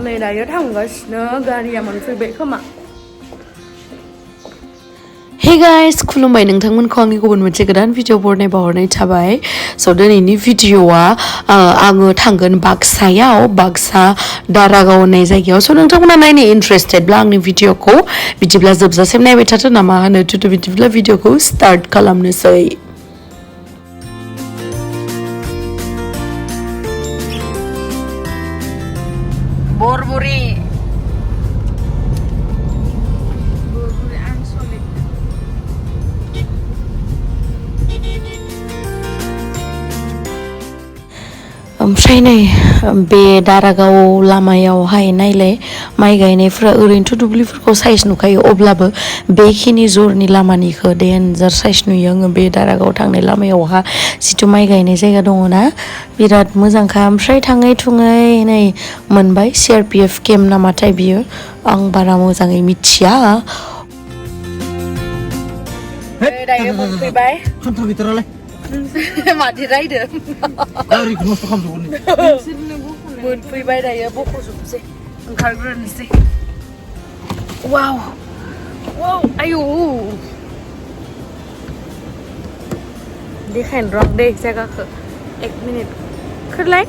नै दायो थांगासिनो गारिया मोनफैबाय खोमा Hey guys, खुलुमबाय नोंथांमोनखौ आंनि गुबुन मोनसे गोदान भिडिअ बरनाय थाबाय स' दिनैनि भिडिअआ आङो थांगोन बाक्सायाव बाक्सा दारागाव होननाय जायगायाव स' नोंथांमोना नायनो इन्ट्रेस्टेडब्ला आंनि भिडिअखौ बिदिब्ला जोबजासिम नायबाय थाथो नामा होनो बिदिब्ला भिडिअखौ स्टार्ट खालामनोसै बरबुरि ओमफ्राय नै बे दारागाव लामायावहाय नायलाय माइ गायनायफ्रा ओरैनोथ' दुब्लिफोरखौ साइज नुखायो अब्लाबो बेखिनि जरनि लामानिखौ डेन्जार साइज नुयो आङो बे दारागाव थांनाय लामायावहा जिथु माइ गायनाय जायगा दङ ना बिराद मोजांखा ओमफ्राय थाङै थुङै नै मोनबाय CRPF केम्प नामाथाय बियो आं बारा मोजाङै मिथिया दायो मोनफैबाय माथो रायदों मोनफैबाय दायो बख'जोबसै ओंखारग्रोनोसै वाव वाव आयौ देखायनो रं दे जायगाखौ 1 मिनिट खोलाय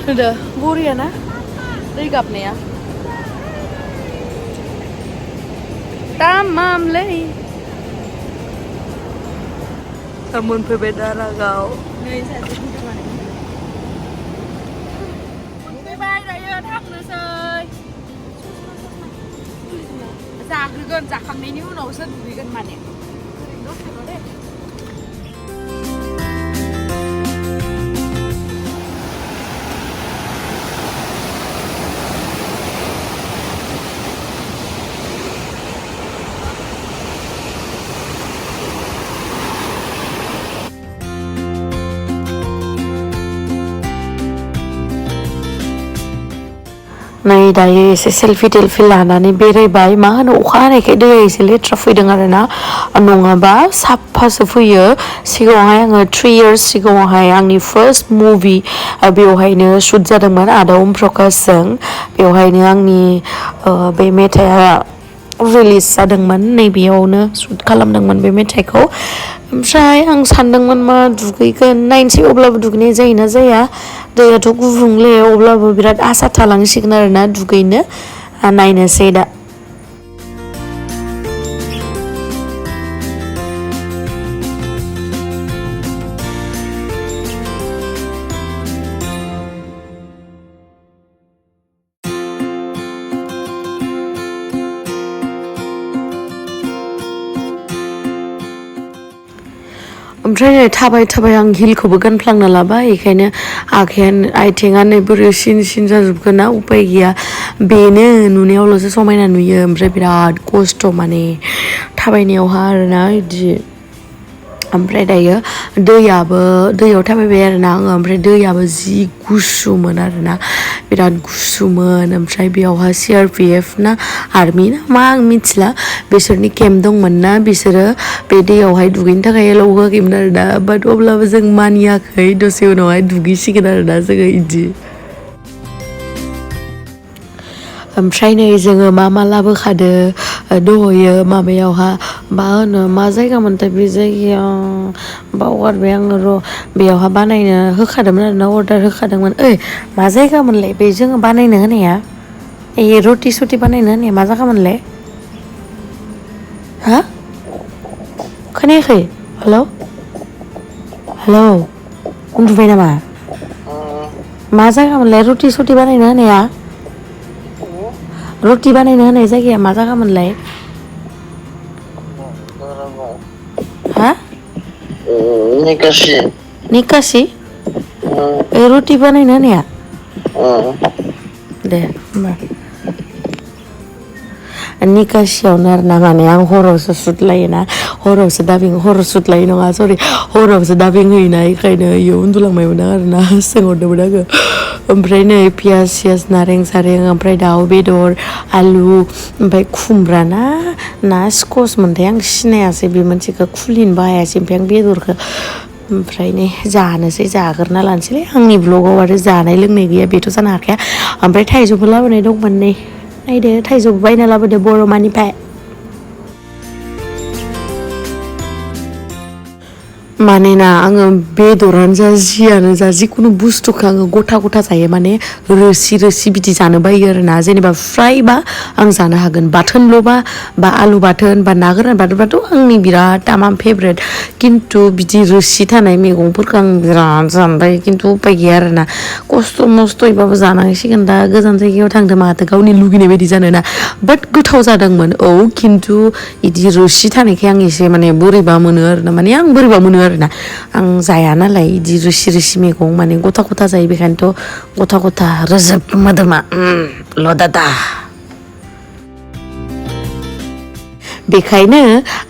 होदो बरिया ना दै गाबनाया Tamamley. मोनफैबाय दारागाव मोनफैबाय दायो थांनोसै जाग्रोगोन जाखांनायनि उनावसो दुगैगोन माने नै दायो एसे सेल्फि लानानै बेरायबाय मा होनो अखा हानायखाय दैया एसे लेथ्रा फैदों आरोना नङाबा साफासो फैयो सिगाङावहाय आङो 3 years सिगाङावहाय आंनि फार्स्ट मुभि बेवहायनो शुट जादोंमोन आदा ओम प्रकाशजों बेवहायनो आंनि बे मेथाइआ रिलिज जादोंमोन नैबेयावनो शुट खालामदोंमोन बे मेथाइखौ ओमफ्राय आं सानदोंमोन मा दुगैगोन नायनोसै अब्लाबो दुगैनाय जायोना जाया दैयाथ' गुबुंले अब्लाबो बिराद आसा थालांसिगोन आरोना दुगैनो नायनोसै दा ओमफ्राय थाबाय आं हिलखौबो गानफ्लांना लाबाय बेखायनो आथिङा नै बोरै सिन जाजोबगोन ना उपाय गैया बेनो नुनायावल'सो समायना नुयो ओमफ्राय बिराद खस्थ' माने थाबायनायावहा आरोना बिदि ओमफ्राय दायो दैयाव थाबायबाय आरोना आङो ओमफ्राय दैयाबो जि गुसुमोन आरोना बिराद गुसुमोन ओमफ्राय बेयावहा CRPF ना आर्मि ना मा आं मिथिला बिसोरनि केम्प दंमोन ना बिसोरो बे दैयावहाय दुगैनो थाखाय एलाउ होआखैमोन आरोना बाट अब्लाबो जों मानियाखै दसे उनावहाय दुगैसिगोन आरोना जोङो इदि ओमफ्राय नै जोङो मा लाबोखादो दहयो माबायावहा मा होनो मा जायगामोनथाय बे जायगायाव बावगारबाय आङो र' बेयावहा बानायनो होखादोंमोन आरोना अर्डार होखादोंमोन मा जायगामोनलाय बे जोङो बानायनो होनाया रटि सटि बानायनो होनाया मा जायगामोनलाय हा खोनायाखै हेलौ उन्दुबाय नामा मा जायगामोनलाय रटि सटि बानायनो होनाया रटि बानायनो होनाय जायगाया मा जायगामोनलाय हा निकासि रटि बानायनो होनाया दे होमबा निकासियावनो आरोना माने आं हरावसो सुट लायोना हरावसो सुट लायो नङा सरि हरावसो दाबिं होयोना बेखायनो इयाव उन्दुलांबायमोन आरोना सोंहरदोंमोन आङो ओमफ्राय नै पियास नारें सारें ओमफ्राय दाउ बेदर आलु ओमफ्राय खुमब्रा ना स्कस मोनथाय आं सिनायासै बे मोनसेखौ खुलिनोबो हायासै ओमफ्राय आं बेदरखौ ओमफ्राय नै जानोसै जाग्रोना लानोसैलै आंनि ब्लगाव आरो जानाय लोंनाय गैया बेथ' जानो हाखाया ओमफ्राय थाइजौबो लाबोनाय दंमोन नै नायदो थाइजौबो बायना लाबोदो बर'मानिफ्राय मानोना आङो बेदरानो जा जियानो जा जिखुनु बुस्थुखौ आङो गथा गथा जायो माने रोसि बिदि जानो बायो आरोना जेनेबा फ्रायबा आं जानो हागोन बाथोनल'बा बा आलु बाथोन बा ना गोरान बाथोनबाथ' आंनि बिराद तामाम फेभरेट खिन्थु बिदि रोसि थानाय मैगंफोरखौ आं बिराद जानो बायो खिन्थु उपाय गैया आरोना खस्थ' मस्थ'यैबाबो जानांसिगोन दा गोजान जायगायाव थांदों माथो गावनि लुगैनाय बायदि जानोना बाट गोथाव जादोंमोन औ खिन्थु बिदि रोसि थानायखाय आं एसे माने बोरैबा मोनो आरोना माने आं बोरैबा मोनो आरोना आं जाया नालाय बिदि रोसि मैगं माने गथा गथा जायो बेखायनोथ' गथा गथा रोजोब मोदोमा लदादा बेखायनो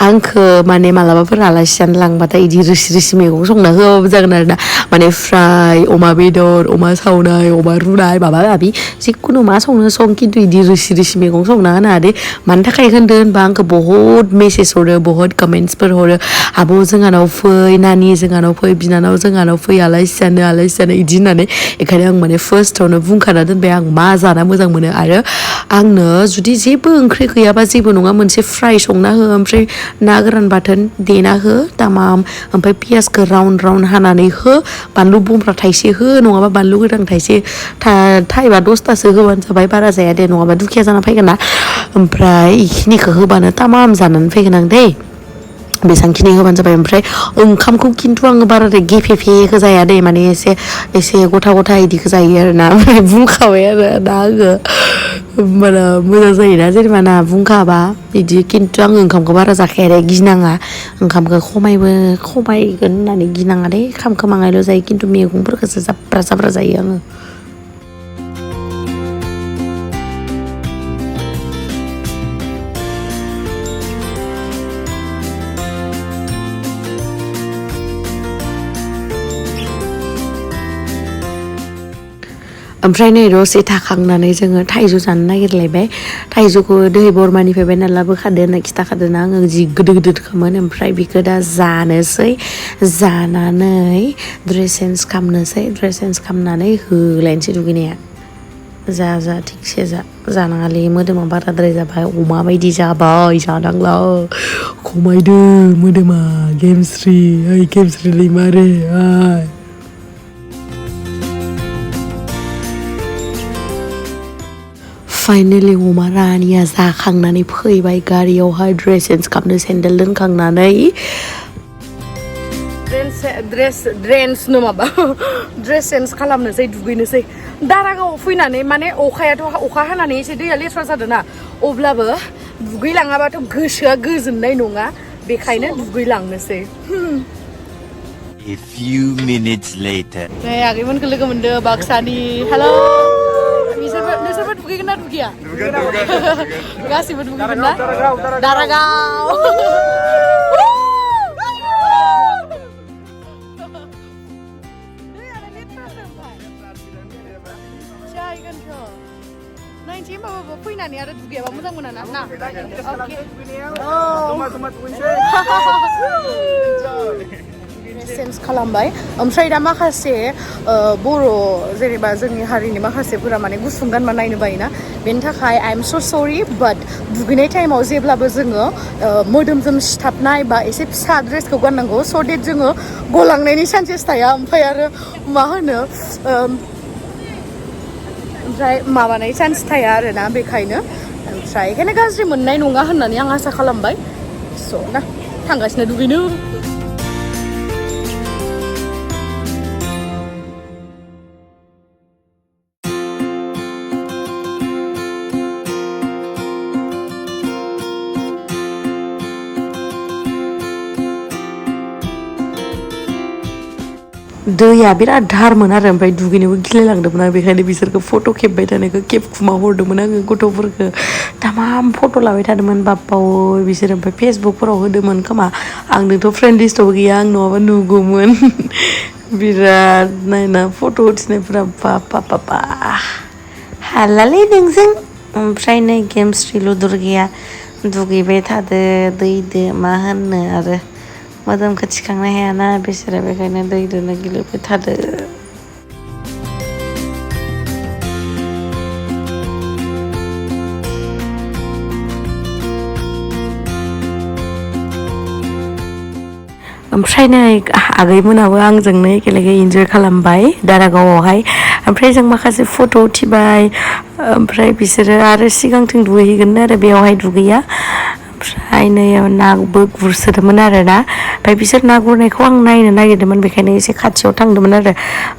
आंखौ माने मालाबाफोर आलासि जानो लांबाथाय बिदि रोसि मैगं संना होआबाबो जागोन आरोना माने फ्राय अमा बेदर अमा सावनाय अमा रुनाय माबा माबि जिखुनु मा संनो सं खिन्थु बिदि रोसि मैगं संना होनाङा दे मानि थाखाय होनदों होनबा आंखौ बहुत मेसेज हरो बहुत कमेन्ट्सफोर हरो आब' जोंहानाव फै नानि जोंहानाव फै बिनानाव जोंहानाव फै आलासि जानो बिदि होननानै बेखायनो आं माने फार्स्टआवनो बुंखाना दोनबाय आं मा जाना मोजां मोनो आरो आंनो जुदि जेबो ओंख्रि गैयाबा जेबो नङा मोनसे फ्राय संना हो ओमफ्राय ना गोरान बाथोन देना हो तामाम ओमफ्राय पियासखौ राउन्ड हानानै हो बानलु बमब्रा थाइसे हो नङाबा बानलु गोरान थाइसे थाइबा 10तासो होबानो जाबाय बारा जाया दे नङाबा दुखिया जाना फैगोन ना ओमफ्राय इखिनिखौ होबानो तामाम जानानै फैगोन आं दै बेसांखिनि होबानो जाबाय ओमफ्राय ओंखामखौ खिन्थु आङो बाराद्राय गेफेखौ जाया दे माने एसे गथा इदिखौ जायो आरोना ओमफ्राय बुंखाबाय आरो दा आङो होमबाना मोजां जायोना जेनेबा ना बुंखाबा बिदि खिन्थु आङो ओंखामखौ बारा जाखाया दे गिनाङा ओंखामखौ खमायगोन होननानै गिनाङा दे खामखौ माङायल' जायो खिन्थु मैगंफोरखौसो जाब्रा जायो आङो ओमफ्राय नै दसे थाखांनानै जोङो थाइजौ जानो नागिरलायबाय थाइजौखौ दै बरमानिफ्राय बायना लाबोखादो होनना खिथाखादोना आङो जि गिदिरखामोन ओमफ्राय बेखौ दा जानोसै जानानै ड्रेस चेन्ज खालामनानै होलायनोसै दुगैनाया जा थिगसे जानाङालै मोदोमा बाराद्राय जाबाय अमा बायदि जाबाय जानांला खमायदो मोदोमा गेमस्रि दैमारि फाइनेलि अमा रानिया जाखांनानै फैबाय गारियावहाय ड्रेस चेन्ज खालामनो सेन्देल दोनखांनानै ड्रेस चेन्ज खालामनोसै दुगैनोसै दारागावआव फैनानै माने अखा हानानै एसे दैया लेथ्रा जादोंना अब्लाबो दुगैलाङाबाथ' गोसोआ गोजोननाय नङा बेखायनो दुगैलांनोसै A few minutes later. नै आगैमोनखौ लोगो मोनदों बाक्सानि हेलौ नोंसोरबो दुगैगोन ना दुगैया गासिबो दुगैगोन ना दारागाव नायनोसै होमबाबो फैनानै आरो दुगैयाबा मोजां मोना ना सेन्स खालामबाय ओमफ्राय दा माखासे बर' जेनेबा जोंनि हारिनि माखासेफोरा माने गुसुं गानबा नायनो बायोना बेनि थाखाय आइ एम स' सरि बाट दुगैनाय टाइमाव जेब्लाबो जोङो मोदोमजों सिथाबनाय बा एसे फिसा ड्रेसखौ गाननांगौ स' देट जोङो गलांनायनि चान्सेस थाया ओमफ्राय आरो मा होनो ओमफ्राय माबानाय चान्स थाया आरोना बेखायनो गाज्रि मोननाय नङा होननानै आं आसा खालामबाय स' ना थांगासिनो दुगैनो दैया बिराद धारमोन आरो ओमफ्राय दुगैनोबो गिलायलांदोंमोन आं बेखायनो बिसोरखौ फट' खेबबाय थानायखौ खेबखुमा हरदोंमोन आङो गथ'फोरखौ तामाम फट' लाबाय थादोंमोन बाप्पाव बिसोर ओमफ्राय फेसबुकफोराव होदोंमोन खोमा आंनोथ' फ्रेन्ड लिस्टआव गैया आं नङाबा नुगौमोन बिराद नायना फट' उथिनायफोरा बाप्पा हालालै नोंजों ओमफ्राय नै गेमस्रिल' दुर्गाया दुगैबाय थादो दैदो मा होननो आरो मोदोमखौ थिखांनो हायाना बिसोरो बेखायनो दैजोंनो गेलेबाय थादो ओमफ्राय नै आगैमोनाबो आंजोंनो एखेलगे इन्जय खालामबाय दारागावआवहाय ओमफ्राय जों माखासे फट' उथिबाय ओमफ्राय बिसोरो आरो सिगांथिं दुगैहैगोन आरो बेयावहाय दुगैया ओमफ्राय नै नाबो गुरसोदोंमोन आरो ना ओमफ्राय बिसोर ना गुरनायखौ आं नायनो नागिरदोंमोन बेखायनो एसे खाथियाव थांदोंमोन आरो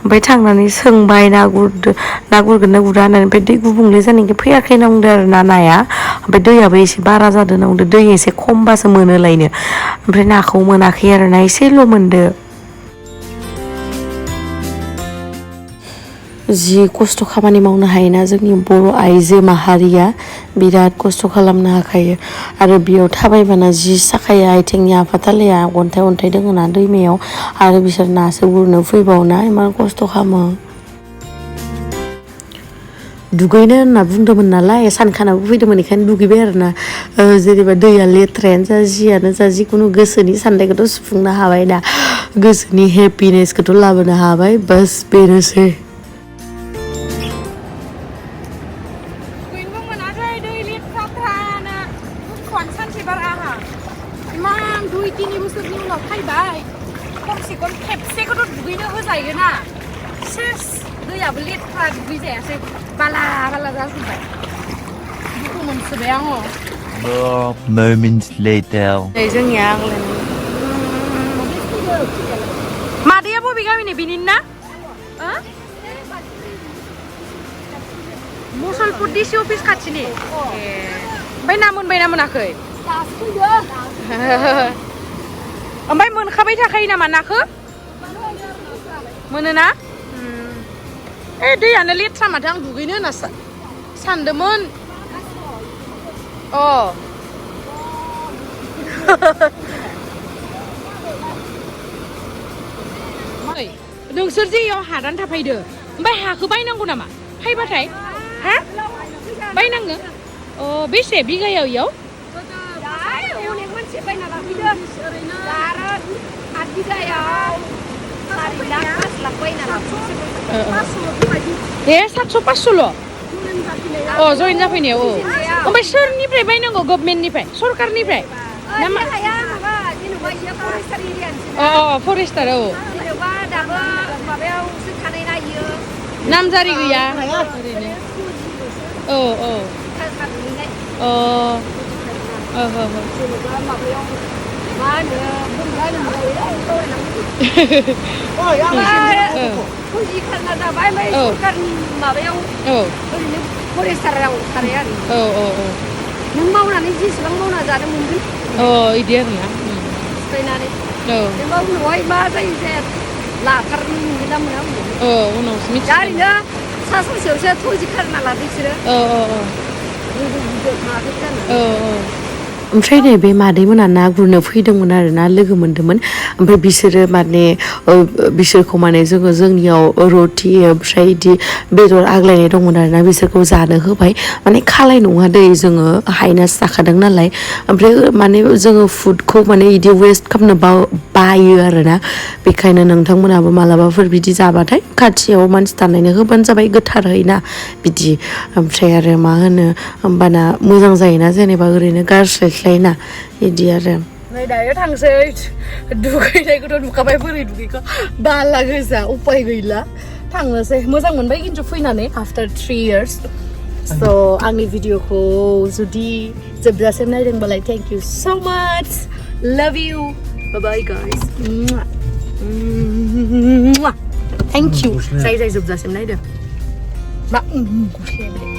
ओमफ्राय थांनानै सोंबाय ना गुरगोन ना गुरा होननानै ओमफ्राय दै गुबुंले जानायखाय फैयाखै होनना बुंदों आरो ना नाया ओमफ्राय दैयाबो एसे बारा जादों होनना बुंदों दै एसे खमबासो मोनोलायनो ओमफ्राय नाखौ मोनाखै आरो ना एसेल' मोनदो जि खस्थ' खामानि मावनो हायोना जोंनि बर' आइजो माहारिया बिराद खस्थ' खालामनो हाखायो आरो बेयाव थाबायबाना जि साखाया आथिंनि आफाथालाया अन्थाइ दोङो ना दैमायाव आरो बिसोर नासो गुरनो फैबावना इमान खस्थ' खालामो दुगैनो होनना बुंदोंमोन नालाय सानखानाबो फैदोंमोन बेखायनो दुगैबाय आरो ना जेनेबा दैया लेथ्रायानो जा जियानो जा जिखुनु गोसोनि साननायखौथ' सुफुंनो हाबाय ना गोसोनि हेपिनेसखौथ' लाबोनो हाबाय बास बेनोसै दैयाबो लेथ्रा दुगै जायासै बाला जाजोब्बाय दुखु मोनसोबाय आङो More moments later. जोंनिया आंलाय मादैया बबे गामिनि बिनि ना मुसलपुर डिसि अफिस खाथिनि ओमफ्राय ना मोनबायना मोनाखै ओमफ्राय मोनखाबाय थाखायो नामा नाखौ मोनोना दैयानो लेथ्रा माथो आं दुगैनो होनना सानदोंमोन नोंसोर जे इयाव हादान थाफैदो ओमफ्राय हाखौ बायनांगौ नामा फैबाथाय हा बायनांगो बेसे बिगायाव इयाव अनेक मानसि बायना लाफैदो आरो 8 बिगायाव 4 लाख 5 लाख बायना लाफैदो 700-500 ल' जयेन जाफैनायाव ओमफ्राय सोरनिफ्राय बायनांगौ गभर्नमेन्टनिफ्राय सरकारनिफ्राय फरेस्टार जेनेबा दाबो माबायावसो थानाय नायो नामजारि गैया फरेस्टाराव थानाय आरो नों मावनानै जेसेबां मावना जानो मोनगोन इदि आरोना सिफायनानै जेनेबा उनावहाय मा जायो जाया लाथारनो मोनगोन ना मोना उनावसो मिथिया ओरैनो सा ससेयावसो थजि खारना लादो बिसोरो ओमफ्राय नै बे मादैमोना ना गुरनो फैदोंमोन आरो ना लोगो मोन्दोंमोन ओमफ्राय बिसोरो माने बिसोरखौ माने जोंनियाव रटि ओमफ्राय बिदि बेदर आग्लायनाय दंमोन आरो ना बिसोरखौ जानो होबाय माने खालाय नङा दै जोङो हायनासो जाखादों नालाय ओमफ्राय माने जोङो फुडखौ माने बिदि वेस्ट खालामनो बायो आरो ना बेखायनो नोंथांमोनाबो मालाबाफोर बिदि जाबाथाय खाथियाव मानसि थानायनो होबानो जाबाय गोथारै ना बिदि ओमफ्राय आरो मा होनो होमबाना मोजां जायोना जेनेबा ओरैनो गारस्लायस्लायना बिदि आरो नै दायो थांसै दुगैनायखौथ' नुखाबाय बोरै दुगैखौ बाला गोजा उपाय गैला थांनोसै मोजां मोनबाय खिन्थु फैनानै आफ्टार 3 years स' आंनि भिडिअखौ जुदि जोबजासिम नायदोंबालाय thank you so' much love you bye guys thank you जाय जोबजासिम नायदों मा गस्लाया